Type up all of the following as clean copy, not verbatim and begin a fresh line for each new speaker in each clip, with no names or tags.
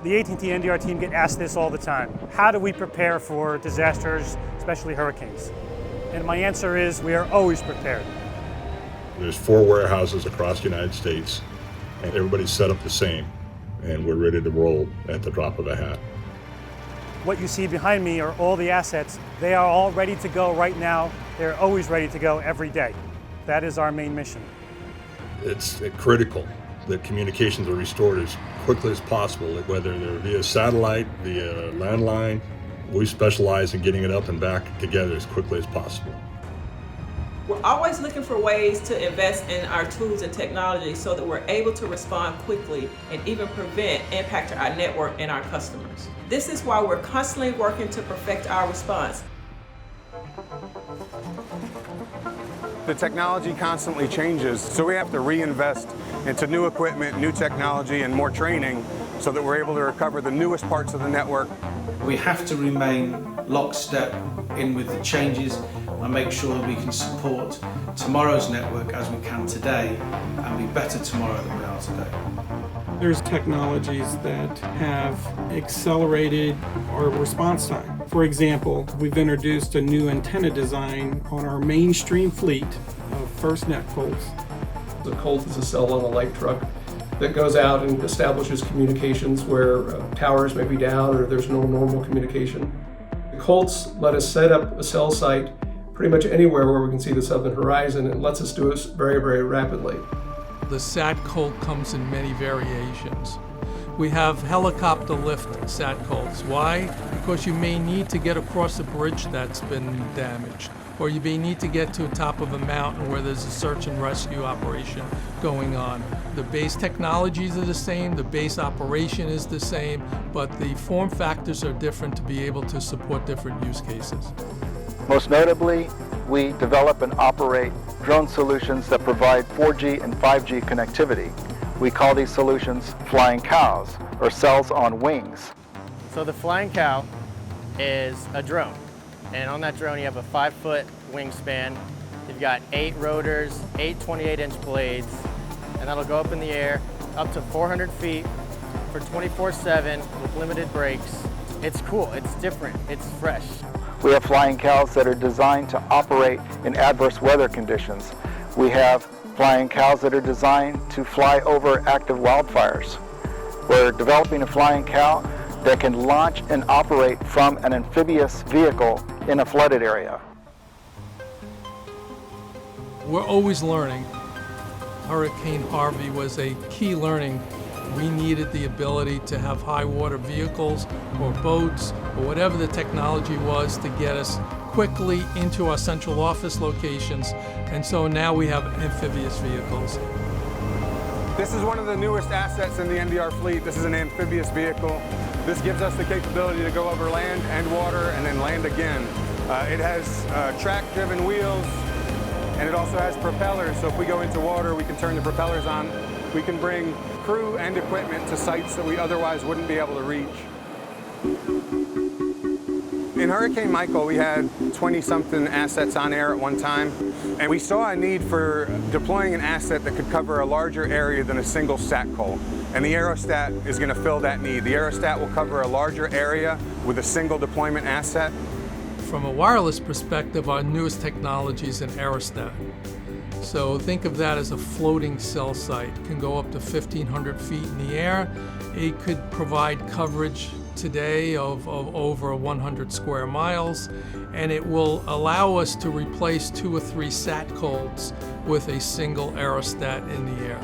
The AT&T NDR team get asked this all the time. How do we prepare for disasters, especially hurricanes? And my answer is we are always prepared.
There's 4 warehouses across the United States, and everybody's set up the same, and we're ready to roll at the drop of a hat.
What you see behind me are all the assets. They are all ready to go right now. They're always ready to go every day. That is our main mission.
It's critical that communications are restored as quickly as possible, whether they're via satellite, via landline. We specialize in getting it up and back together as quickly as possible.
We're always looking for ways to invest in our tools and technology so that we're able to respond quickly and even prevent impact to our network and our customers. This is why we're constantly working to perfect our response.
The technology constantly changes, so we have to reinvest into new equipment, new technology, and more training so that we're able to recover the newest parts of the network.
We have to remain lockstep in with the changes and make sure that we can support tomorrow's network as we can today and be better tomorrow than we are today.
There's technologies that have accelerated our response time. For example, we've introduced a new antenna design on our mainstream fleet of FirstNet Colts.
The Colt is a cell on a light truck that goes out and establishes communications where towers may be down or there's no normal communication. The Colts let us set up a cell site pretty much anywhere where we can see the southern horizon and lets us do it very, very rapidly.
The SAT Colt comes in many variations. We have helicopter lift SAT Colts. Why? Because you may need to get across a bridge that's been damaged, or you may need to get to the top of a mountain where there's a search and rescue operation going on. The base technologies are the same, the base operation is the same, but the form factors are different to be able to support different use cases.
Most notably, we develop and operate drone solutions that provide 4G and 5G connectivity. We call these solutions flying cows, or cells on wings.
So the flying cow is a drone, and on that drone you have a 5-foot wingspan. You've got 8 rotors, 8 28-inch blades, and that'll go up in the air up to 400 feet for 24/7 with limited brakes. It's cool, it's different, it's fresh.
We have flying cows that are designed to operate in adverse weather conditions. We have flying cows that are designed to fly over active wildfires. We're developing a flying cow that can launch and operate from an amphibious vehicle in a flooded area.
We're always learning. Hurricane Harvey was a key learning. We needed the ability to have high water vehicles or boats or whatever the technology was to get us quickly into our central office locations, and so now we have amphibious vehicles.
This is one of the newest assets in the NDR fleet. This is an amphibious vehicle. This gives us the capability to go over land and water and then land again. It has track-driven wheels, and it also has propellers, so if we go into water, we can turn the propellers on. We can bring crew and equipment to sites that we otherwise wouldn't be able to reach. In Hurricane Michael, we had 20-something assets on air at one time, and we saw a need for deploying an asset that could cover a larger area than a single SATCOL. And the aerostat is going to fill that need. The aerostat will cover a larger area with a single deployment asset.
From a wireless perspective, our newest technology is an aerostat. So think of that as a floating cell site. It can go up to 1,500 feet in the air. It could provide coverage today of over 100 square miles, and it will allow us to replace 2 or 3 SATCOLs with a single aerostat in the air.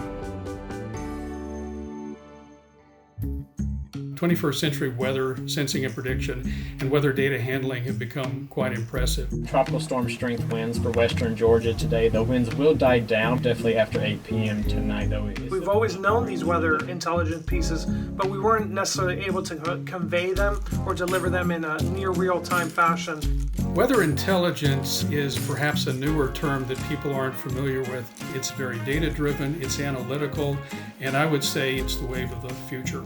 21st century weather sensing and prediction and weather data handling have become quite impressive.
Tropical storm strength winds for western Georgia today. The winds will die down definitely after 8 p.m. tonight, though.
We've always known these weather intelligence pieces, but we weren't necessarily able to convey them or deliver them in a near real-time fashion.
Weather intelligence is perhaps a newer term that people aren't familiar with. It's very data-driven, it's analytical, and I would say it's the wave of the future.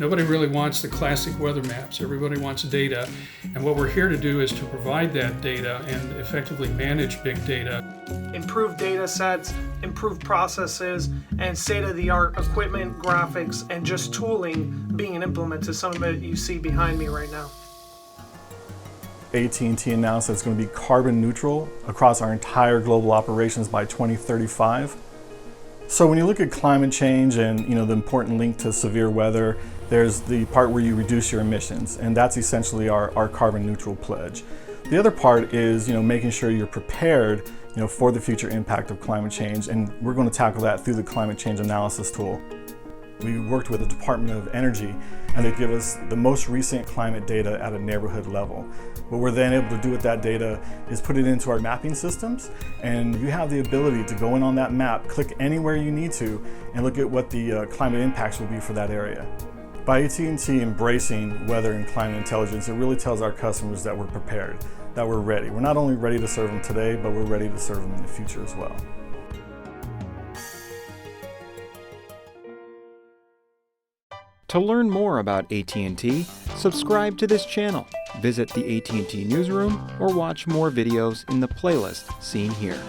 Nobody really wants the classic weather maps. Everybody wants data. And what we're here to do is to provide that data and effectively manage big data.
Improve data sets, improve processes, and state-of-the-art equipment, graphics, and just tooling being implemented. Some of it you see behind me right now.
AT&T announced that it's going to be carbon neutral across our entire global operations by 2035. So when you look at climate change and the important link to severe weather, there's the part where you reduce your emissions, and that's essentially our carbon neutral pledge. The other part is making sure you're prepared for the future impact of climate change, and we're going to tackle that through the climate change analysis tool. We worked with the Department of Energy, and they give us the most recent climate data at a neighborhood level. What we're then able to do with that data is put it into our mapping systems, and you have the ability to go in on that map, click anywhere you need to, and look at what the climate impacts will be for that area. By AT&T embracing weather and climate intelligence, it really tells our customers that we're prepared, that we're ready. We're not only ready to serve them today, but we're ready to serve them in the future as well.
To learn more about AT&T, subscribe to this channel, visit the AT&T newsroom, or watch more videos in the playlist seen here.